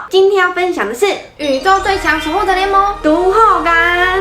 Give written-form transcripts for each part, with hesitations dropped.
今天要分享的是宇宙最强守护者联盟读后感。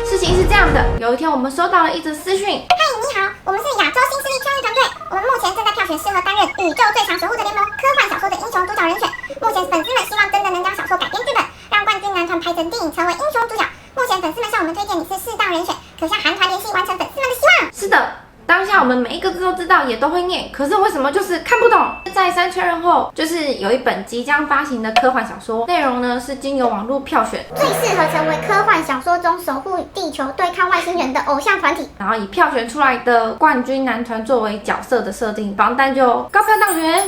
事情是这样的，有一天我们收到了一则私讯。嗨，你好，我们是亚洲新势力创意团队，我们目前正在票选适合担任宇宙最强守护者联盟科幻小说的英雄主角人选。目前粉丝们希望真的能将小说改编剧本，让冠军男团拍成电影，成为英雄主角。目前粉丝们向我们推荐你是适当人选，可向韩团联系完成粉丝们的希望。是的，当下我们每一个字都知道，也都会念，可是为什么就是看不懂？再三确认后，就是有一本即将发行的科幻小说，内容呢是经由网络票选，最适合成为科幻小说中守护地球、对抗外星人的偶像团体。然后以票选出来的冠军男团作为角色的设定，防弹就高票当选。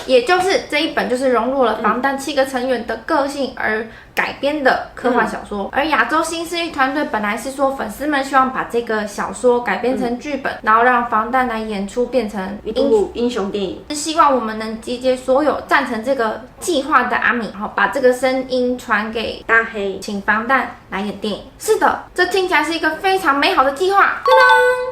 也就是这一本就是融入了防弹7个成员的个性而改编的科幻小说。而亚洲新势力团队本来是说粉丝们希望把这个小说改编成剧本，然后让防弹来演出变成一部英雄电影，是希望我们能集结所有赞成这个计划的阿米，然后把这个声音传给大黑，请防弹来演电影。是的，这听起来是一个非常美好的计划，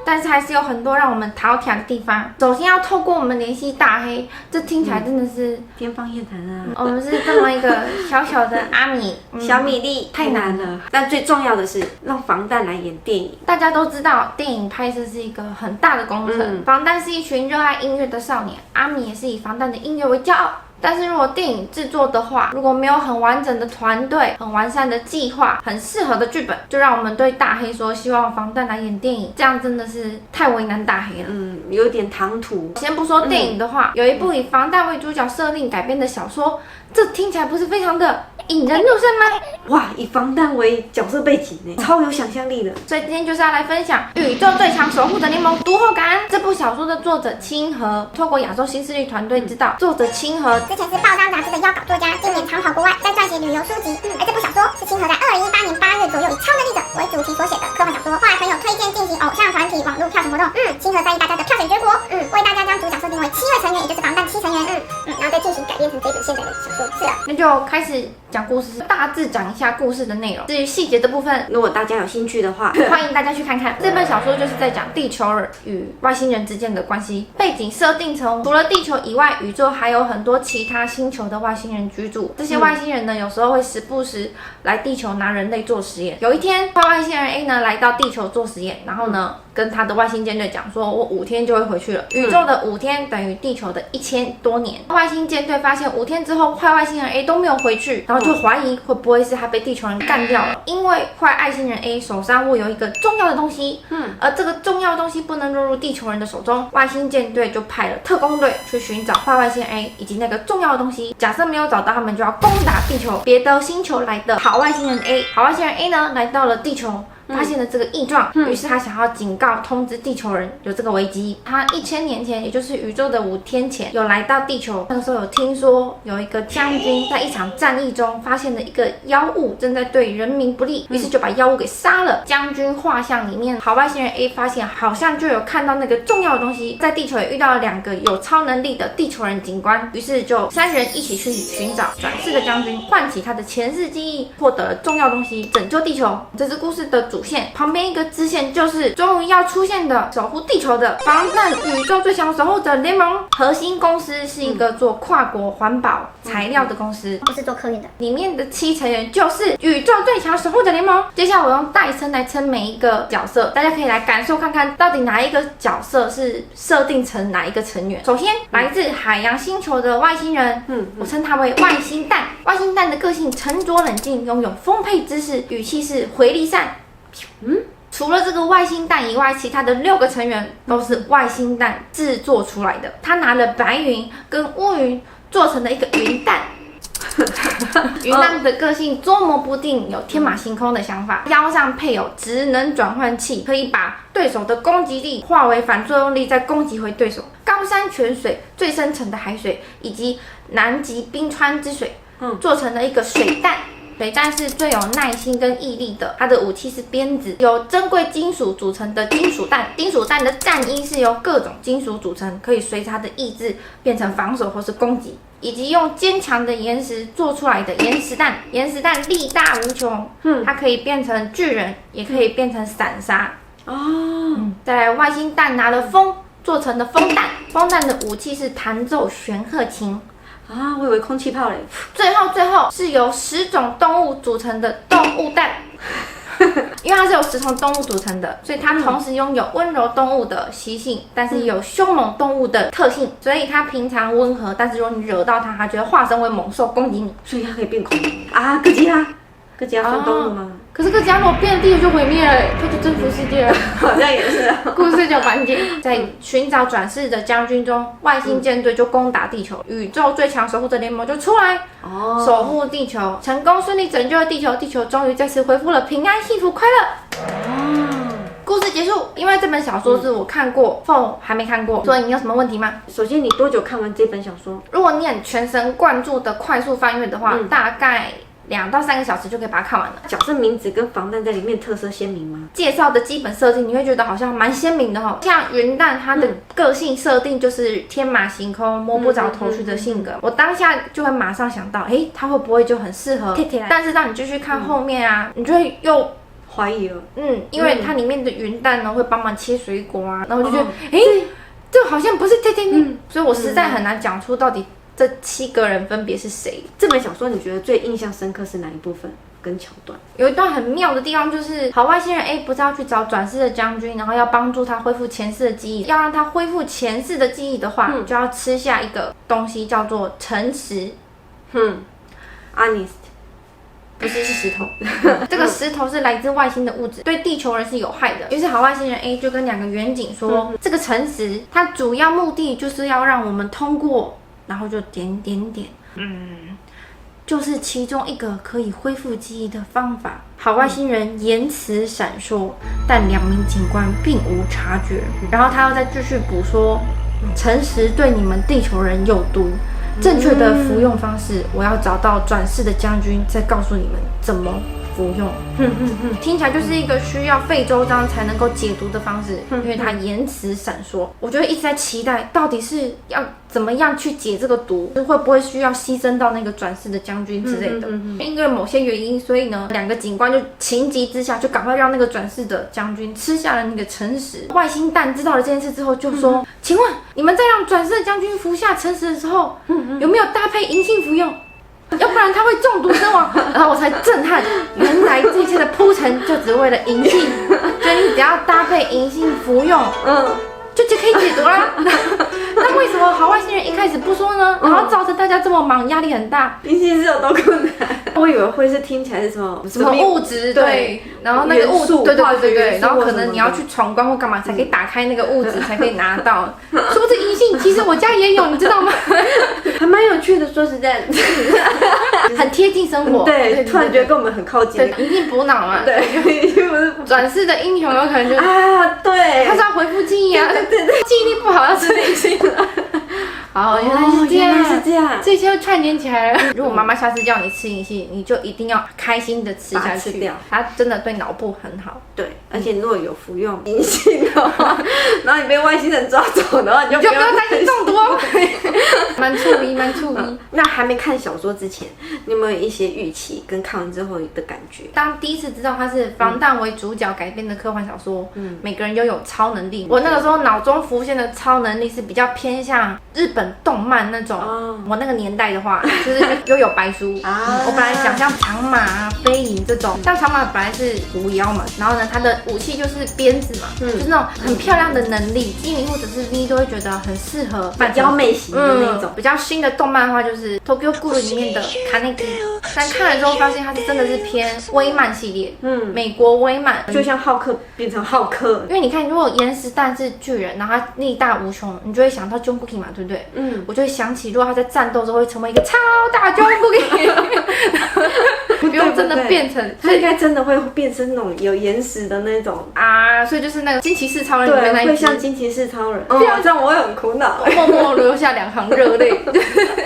但是还是有很多让我们讨厌的地方。首先要透过我们联系大黑，这听起来真的是天方夜谭啊！我们是这么一个小小的阿米，小米粒太难了。但最重要的是让防弹来演电影。大家都知道，电影拍摄是一个很大的工程。防弹是一群热爱音乐的少年，阿米也是以防弹的音乐为骄傲。但是如果电影制作的话，如果没有很完整的团队、很完善的计划、很适合的剧本，就让我们对大黑说希望防弹来演电影，这样真的是太为难大黑了。有点唐突。先不说电影的话，有一部以防弹为主角设定改编的小说，这听起来不是非常的引人入胜吗？哇，以防弹为角色背景呢，超有想象力的。所以今天就是要来分享《宇宙最强守护者联盟》读后感。这部小说的作者清河，透过亚洲新势力团队知道，作者清河之前是报章杂志的邀稿作家，近年常跑国外，在撰写旅游书籍。而这部小说是清河在2018年8月左右以超能力者为主题所写的科幻小说。后来朋友推荐进行偶像团体网络票选活动，清河在意大家的票选结果，为大家将主角设定为7位成员，也就是防弹7成员，然后再进行改编成这本现在的小说。是的，那就开始讲故事，大致讲一下故事的内容。至于细节的部分，如果大家有兴趣的话，欢迎大家去看看。这本小说就是在讲地球人与外星人之间的关系，背景设定成除了地球以外，宇宙还有很多其他星球的外星人居住。这些外星人呢，有时候会时不时来地球拿人类做实验。有一天，外星人 A 呢来到地球做实验，然后呢跟他的外星舰队讲说，我5天就会回去了。宇宙的5天等于地球的1000多年。外星舰队发现5天之后，坏外星人 A 都没有回去，然后就怀疑会不会是他被地球人干掉了，因为坏外星人 A 手上握有一个重要的东西，而这个重要的东西不能落入地球人的手中。外星舰队就派了特工队去寻找坏外星人 A 以及那个重要的东西。假设没有找到，他们就要攻打地球。别的星球来的好外星人 A， 好外星人 A 呢来到了地球，发现了这个异状，于是他想要警告通知地球人有这个危机。他1000年前，也就是宇宙的5天前，有来到地球。那个时候有听说有一个将军在一场战役中发现了一个妖物正在对人民不利，于是就把妖物给杀了。将军画像里面，好外星人 A 发现好像就有看到那个重要的东西。在地球也遇到了2个有超能力的地球人警官，于是就3人一起去寻找转世的将军，唤起他的前世记忆，获得了重要东西，拯救地球。这是故事的主线。旁边一个支线就是终于要出现的守护地球的防弹宇宙最强守护者联盟。核心公司是一个做跨国环保材料的公司，不是做客运的。里面的7成员就是宇宙最强守护者联盟。接下来我用代称来称每一个角色，大家可以来感受看看，到底哪一个角色是设定成哪一个成员。首先，来自海洋星球的外星人，我称他为外星蛋。外星蛋的个性沉着冷静，拥有丰沛知识，语气是回力扇。除了这个外星蛋以外，其他的6个成员都是外星蛋制作出来的。他拿了白云跟乌云做成了一个云蛋。云蛋的个性捉摸不定，有天马行空的想法，腰上配有职能转换器，可以把对手的攻击力化为反作用力，再攻击回对手。高山泉水、最深层的海水以及南极冰川之水，做成了一个水蛋。水弹是最有耐心跟毅力的，它的武器是鞭子，由珍贵金属组成的金属弹。金属弹的战衣是由各种金属组成，可以随它的意志变成防守或是攻击。以及用坚强的岩石做出来的岩石弹，岩石弹力大无穷，它可以变成巨人，也可以变成散沙。再来，外星蛋拿了风做成的风弹，风弹的武器是弹奏玄鹤琴。啊，我以为空气炮嘞。最后是由10种动物组成的动物蛋。因为它是由10种动物组成的，所以它同时拥有温柔动物的习性，但是也有凶猛动物的特性。所以它平常温和，但是如果你惹到它，它就会化身为猛兽攻击你。所以它可以变恐龙啊！哥吉拉，哥吉拉算动物吗？可是哥吉拉如果变了，地球就毁灭了，它就征服世界了。好像也是。故事就完结。在寻找转世的将军中，外星舰队就攻打地球，宇宙最强守护者联盟就出来守护地球，成功顺利拯救了地球，地球终于再次恢复了平安、幸福、快乐。故事结束。因为这本小说是我看过，Fo还没看过，所以你有什么问题吗？首先，你多久看完这本小说？如果你很全神贯注的快速翻阅的话，大概2到3个小时就可以把它看完了。角色名字跟防弹在里面特色鲜明吗？介绍的基本设定你会觉得好像蛮鲜明的哈，像云淡它的个性设定就是天马行空、摸不着头绪的性格，我当下就会马上想到，他会不会就很适合 Tete？ 但是当你继续看后面啊，你就会又怀疑了，因为它里面的云淡呢会帮忙切水果啊，然后我就觉得，这好像不是 Tete，所以我实在很难讲出到底这7个人分别是谁。这本小说你觉得最印象深刻是哪一部分跟桥段？有一段很妙的地方，就是好外星人 A 不是要去找转世的将军，然后要帮助他恢复前世的记忆。要让他恢复前世的记忆的话，就要吃下一个东西，叫做诚实。honest。不是石头，这个石头是来自外星的物质，对地球人是有害的。于是好外星人 A 就跟2个远景说，这个诚实它主要目的就是要让我们通过，然后就点，就是其中一个可以恢复记忆的方法。好外星人言辞闪烁，但2名警官并无察觉。然后他要再继续补说，诚实对你们地球人有毒。正确的服用方式，我要找到转世的将军，再告诉你们怎么服用。听起来就是一个需要费周章才能够解毒的方式，因为它言辞闪烁。我就一直在期待，到底是要怎么样去解这个毒，会不会需要牺牲到那个转世的将军之类的。因为某些原因，所以呢，2个警官就情急之下，就赶快让那个转世的将军吃下了那个诚实。外星蛋知道了这件事之后，就说：“请问你们在让转世的将军服下诚实的时候，有没有搭配银杏服用？要不然他会中毒身亡。”然后我才震撼，原来这一切的铺陈就只为了银杏，就你只要搭配银杏服用，就可以解毒啦。那为什么好外星人一开始不说呢？然后造成大家这么忙，压力很大。银杏是有多困难？我以为会是听起来是什么物质，对，然后那个物质，对，然后可能你要去闯关或干嘛才可以打开那个物质，才可以拿到。说这银杏，其实我家也有，你知道吗？还蛮有趣的，说实在，很贴近生活。对，突然觉得跟我们很靠近。对，银杏补脑嘛。对，银杏不是转世的英雄有可能就对，他是要恢复记忆啊，对，记忆力不好要吃银杏。好，原来是这样，这些都串联起来了。如果妈妈下次叫你吃银杏，你就一定要开心的吃下去，它真的对脑部很好。对，而且如果有服用银杏的话，然后你被外星人抓走的话，你就不要担心中毒哦。蛮触鼻。那还没看小说之前，你有没有一些预期跟看完之后的感觉？当第一次知道它是防弹为主角改编的科幻小说，每个人拥有超能力。我那个时候脑中浮现的超能力是比较偏向日本动漫那种。我那个年代的话，就是又有白书。我本来想象长马啊、飞影这种，像长马本来是狐妖嘛，然后呢，它的武器就是鞭子嘛，就是那种很漂亮的能力。基米或者是 V 都会觉得很适合比较美型的那种。比较新的动漫的话，就是《Tokyo Ghoul》里面的卡内基，但看了之后发现它是真的是偏威漫系列，美国威漫，就像浩克变成浩克。因为你看，如果岩石蛋是巨人，然后他力大无穷，你就会想到 Junbuki 嘛，对不对？我就会想起，如果他在战斗的时候会成为一个超大 Junbuki， 不用真的变成，他应该真的会变成那种有岩石的那种啊，所以就是那个惊奇四超人里面那一会像惊奇四超人，这样我会很苦恼，默默留下2行热泪，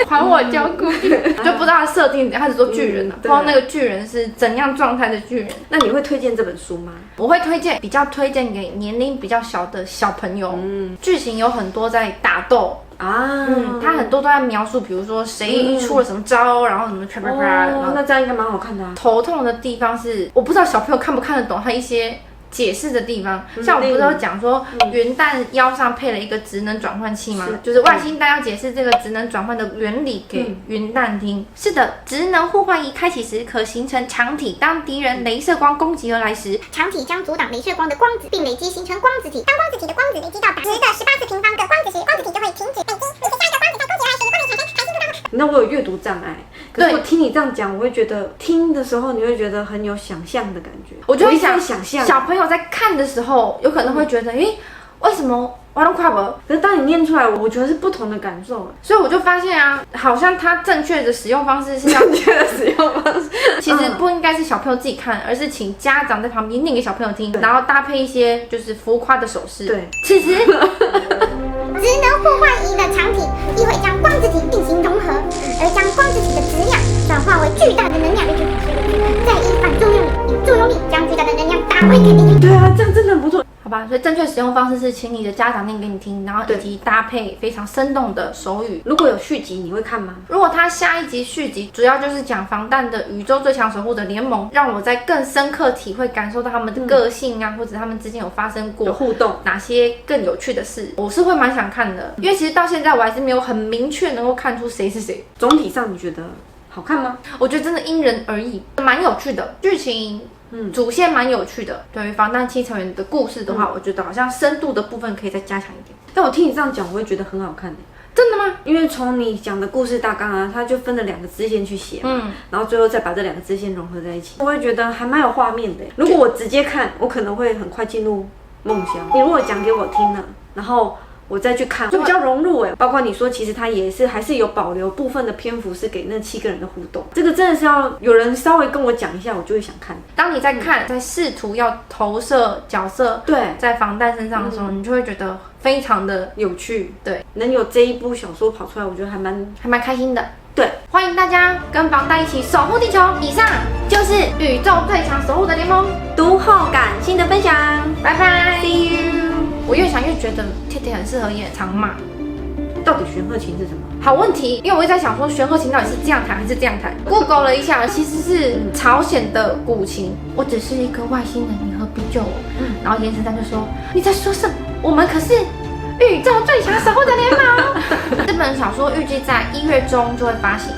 还我Junbuki，就不知道他设定，他只说巨人啊，不知道那个巨人是怎样状态的巨人。那你会推荐这本书吗？我会比较推荐给年龄比较小的小朋友。剧情有很多在打斗啊，他很多都在描述，比如说谁出了什么招，然后什么啪啪啪，那这样应该蛮好看的啊。头痛的地方是，我不知道小朋友看不看得懂他一些解释的地方。像我不是有讲说元旦腰上配了一个职能转换器吗？就是外星蛋要解释这个职能转换的原理给元旦听。是的，职能互换仪开启时可形成强体，当敌人雷射光攻击而来时，强体将阻挡雷射光的光子，并累积形成光子体。当光子体的光子累积到10的18次平方个光子时，光子体就会停止累积，并且下一个光子在攻击而来时，就会产生弹性度高。你知道我有阅读障碍，可是我听你这样讲，我会觉得听的时候你会觉得很有想象的感觉。我就会一直在想象小朋友在看的时候，有可能会觉得，诶，为什么我都看不？可是当你念出来，我觉得是不同的感受。所以我就发现啊，好像它正确的使用方式是要正确的使用方式，其实不应该是小朋友自己看，而是请家长在旁边念给小朋友听，然后搭配一些就是浮夸的手势。对，其实职能互换仪的强体亦会将光子体进行融合，而将光子体的质量转化为巨大的能量，再以反作用力与作用力将巨大的能量打回给敌军。对啊，这样真的很不错。好吧，所以正确使用方式是请你的家长念给你听，然后以及搭配非常生动的手语。如果有续集，你会看吗？如果他下一集续集主要就是讲防弹的宇宙最强守护的联盟，让我在更深刻体会感受到他们的个性啊，或者他们之间有发生过有互动哪些更有趣的事，我是会蛮想看的。因为其实到现在我还是没有很明确能够看出谁是谁。总体上你觉得好看吗？我觉得真的因人而异，蛮有趣的剧情。主线蛮有趣的。对于防弹7成员的故事的话，我觉得好像深度的部分可以再加强一点。但我听你这样讲，我会觉得很好看。真的吗？因为从你讲的故事大纲啊，它就分了2个支线去写嘛，然后最后再把这2个支线融合在一起，我会觉得还蛮有画面的。如果我直接看，我可能会很快进入梦乡。你如果讲给我听了，然后我再去看，就比较融入包括你说，其实它也是还是有保留部分的篇幅是给那7个人的互动。这个真的是要有人稍微跟我讲一下，我就会想看。当你在看，在试图要投射角色对在防弹身上的时候，你就会觉得非常的有趣。对，能有这一部小说跑出来，我觉得还蛮开心的。对，欢迎大家跟防弹一起守护地球。以上就是宇宙最强守护的联盟读后感心得分享，拜拜 ，See you。我越想越觉得铁铁很适合演长马。到底玄鹤琴是什么？好问题，因为我一直在想说玄鹤琴到底是这样弹还是这样弹。Google 了一下，其实是朝鲜的古琴。我只是一个外星人，你何必救我？然后岩石丹就说：“你在说什么？我们可是宇宙最强守护的联盟。”这本小说预计在1月中就会发行，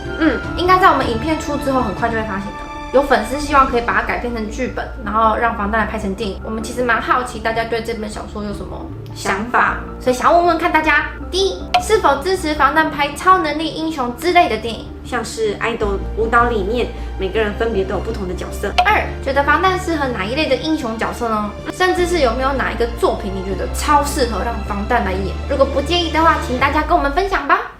应该在我们影片出之后很快就会发行的。有粉丝希望可以把它改编成剧本，然后让防弹来拍成电影。我们其实蛮好奇大家对这本小说有什么想法，所以想问问看大家：第一，是否支持防弹拍超能力英雄之类的电影？像是爱豆舞蹈里面，每个人分别都有不同的角色。2，觉得防弹适合哪一类的英雄角色呢？甚至是有没有哪一个作品你觉得超适合让防弹来演？如果不介意的话，请大家跟我们分享吧。